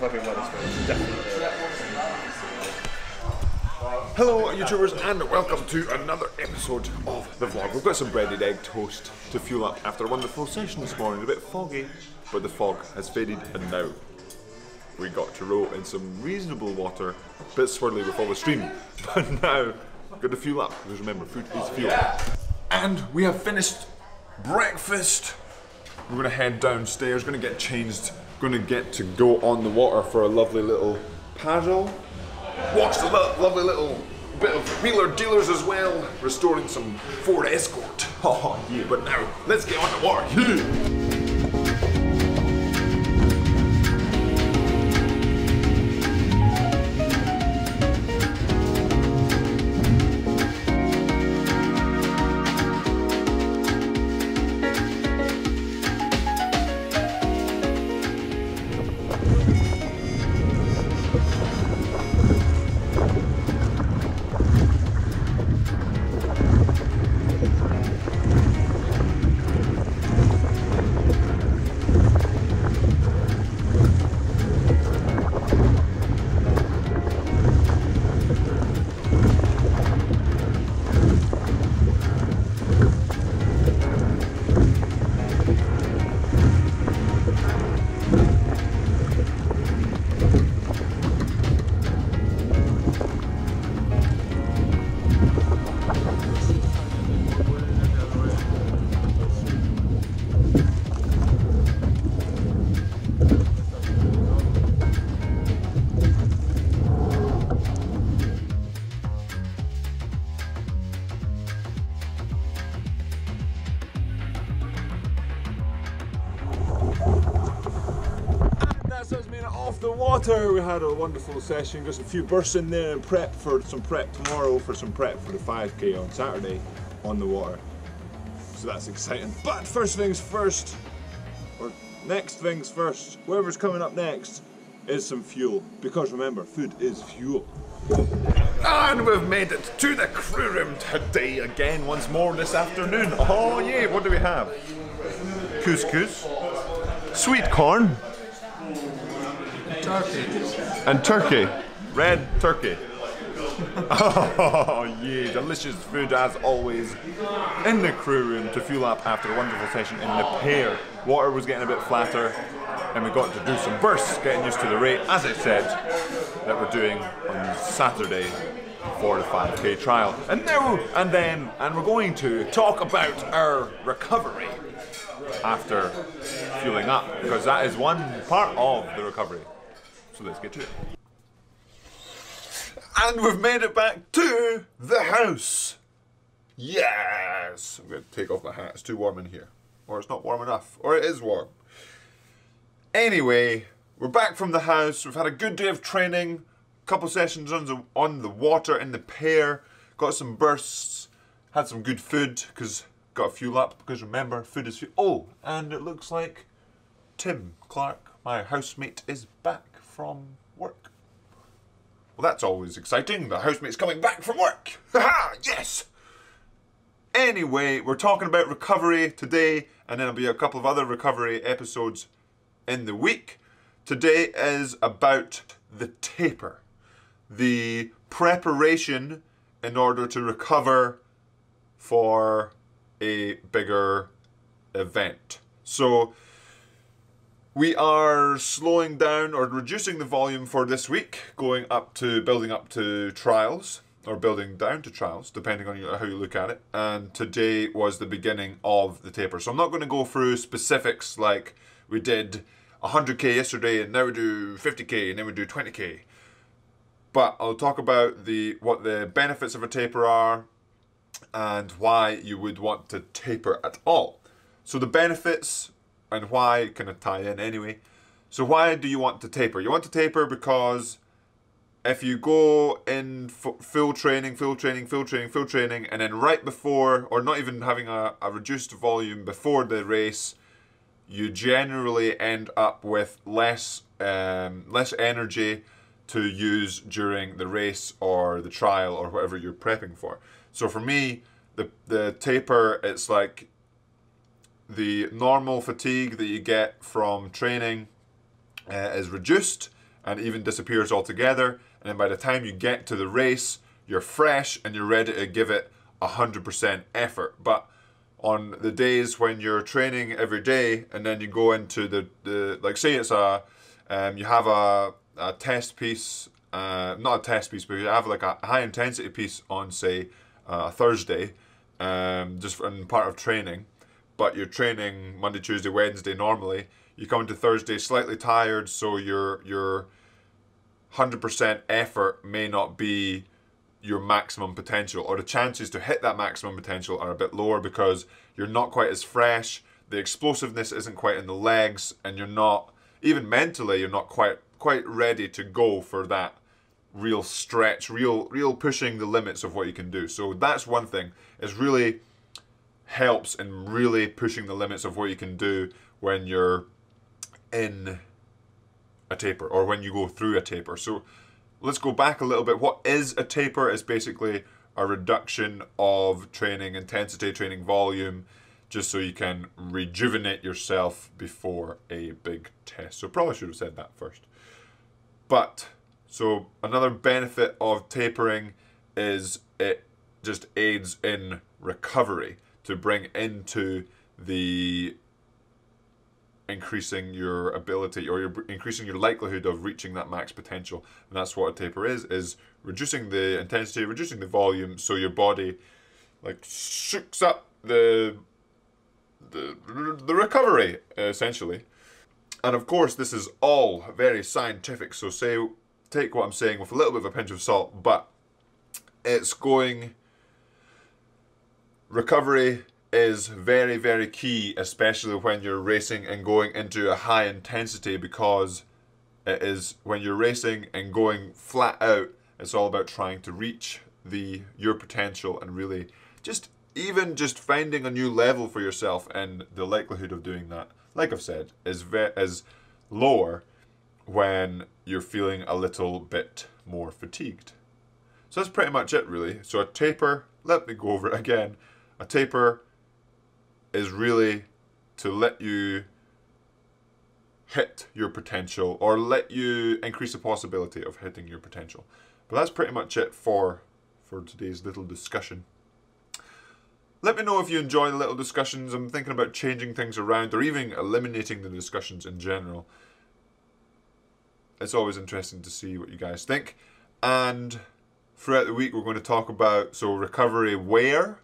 fucking Wetherspoons, definitely. Hello YouTubers and welcome to another episode of the vlog. We've got some breaded egg toast to fuel up after a wonderful session this morning. A bit foggy, but the fog has faded and now we got to row in some reasonable water, a bit swirly with all the stream. But now, got to fuel up, because remember, food is fuel. And we have finished breakfast. We're going to head downstairs, going to get changed, going to get to go on the water for a lovely little paddle. Watch the lovely little bit of wheeler dealers as well, restoring some Ford Escort. Oh yeah, but now, let's get on the water. Yeah. Off the water, we had a wonderful session, got a few bursts in there and prep tomorrow for some prep for the 5k on Saturday on the water. So that's exciting. But first things first, or next things first, whoever's coming up next is some fuel. Because remember, food is fuel. And we've made it to the crew room today again, once more this afternoon. Oh yeah, what do we have? Couscous, sweet corn, turkey. And turkey. Red turkey. Oh yeah, delicious food as always in the crew room to fuel up after a wonderful session in the pair. Water was getting a bit flatter and we got to do some bursts, getting used to the rate, as I said, that we're doing on Saturday for the 5k trial. And now and we're going to talk about our recovery after fueling up, because that is one part of the recovery. So let's get to it. And we've made it back to the house. Yes! I'm going to take off my hat. It's too warm in here. Or it's not warm enough. Or it is warm. Anyway, we're back from the house. We've had a good day of training. A couple sessions on the water in the pair. Got some bursts. Had some good food because got to fuel up. Because remember, food is fuel. Oh, and it looks like Tim Clark, my housemate, is back from work. Well, that's always exciting. The housemate's coming back from work. Haha, yes! Anyway, we're talking about recovery today, and then there'll be a couple of other recovery episodes in the week. Today is about the taper. The preparation in order to recover for a bigger event. So, we are slowing down or reducing the volume for this week, building up to trials, or building down to trials, depending on how you look at it. And today was the beginning of the taper. So I'm not going to go through specifics like we did 100k yesterday and now we do 50k and then we do 20k. But I'll talk about what the benefits of a taper are and why you would want to taper at all. So the benefits and why kind of tie in anyway. So why do you want to taper? You want to taper because if you go in full training, and then right before, or not even having a reduced volume before the race, you generally end up with less energy to use during the race or the trial or whatever you're prepping for. So for me, the taper, it's like the normal fatigue that you get from training is reduced, and even disappears altogether. And then by the time you get to the race, you're fresh and you're ready to give it 100% effort. But on the days when you're training every day, and then you go into the like, say it's you have a test piece, not a test piece, but you have like a high intensity piece on, say, a Thursday, just in part of training, but you're training Monday, Tuesday, Wednesday normally. You come into Thursday slightly tired, so your 100% effort may not be your maximum potential, or the chances to hit that maximum potential are a bit lower because you're not quite as fresh, the explosiveness isn't quite in the legs, and you're not, even mentally, you're not quite ready to go for that real stretch, real pushing the limits of what you can do. So that's one thing, is really helps in really pushing the limits of what you can do when you're in a taper, or when you go through a taper. So let's go back a little bit. What is a taper? It's basically a reduction of training intensity, training volume, just so you can rejuvenate yourself before a big test. So probably should have said that first. But, so another benefit of tapering is it just aids in recovery, to bring into the increasing your ability, or you're increasing your likelihood of reaching that max potential. And that's what a taper is reducing the intensity, reducing the volume, so your body like shooks up the recovery, essentially. And of course this is all very scientific, so take what I'm saying with a little bit of a pinch of salt, but recovery is very, very key, especially when you're racing and going into a high intensity, because it is, when you're racing and going flat out, it's all about trying to reach your potential, and really just finding a new level for yourself, and the likelihood of doing that, like I've said, is lower when you're feeling a little bit more fatigued. So that's pretty much it, really. So a taper, let me go over it again. A taper is really to let you hit your potential, or let you increase the possibility of hitting your potential. But that's pretty much it for today's little discussion. Let me know if you enjoy the little discussions. I'm thinking about changing things around, or even eliminating the discussions in general. It's always interesting to see what you guys think. And throughout the week we're going to talk about recovery wear.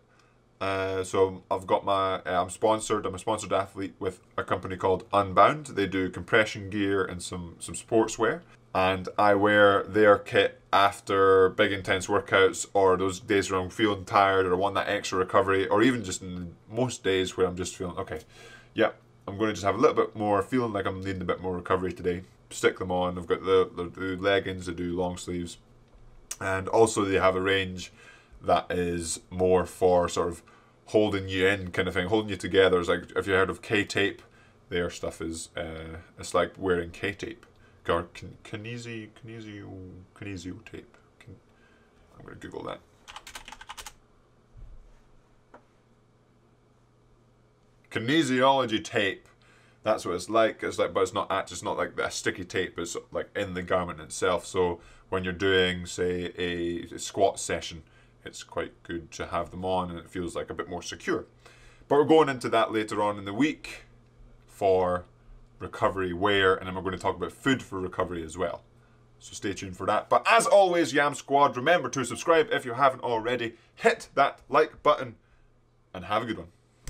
So I've got I'm a sponsored athlete with a company called Unbound. They do compression gear and some sportswear, and I wear their kit after big intense workouts, or those days where I'm feeling tired or want that extra recovery, or even just in most days where I'm just feeling, okay, yeah, I'm going to just have a little bit more, feeling like I'm needing a bit more recovery today. Stick them on. I've got the leggings, they do long sleeves, and also they have a range that is more for sort of holding you in kind of thing, holding you together. It's like, if you heard of K-tape, their stuff is, it's like wearing K-tape. Or kinesio tape. I'm going to Google that. Kinesiology tape. That's what it's like. It's like, but it's not like a sticky tape. It's like in the garment itself. So when you're doing, say, a squat session, it's quite good to have them on, and it feels like a bit more secure. But we're going into that later on in the week for recovery wear, and then we're going to talk about food for recovery as well. So stay tuned for that. But as always, Yam Squad, remember to subscribe if you haven't already. Hit that like button, and have a good one.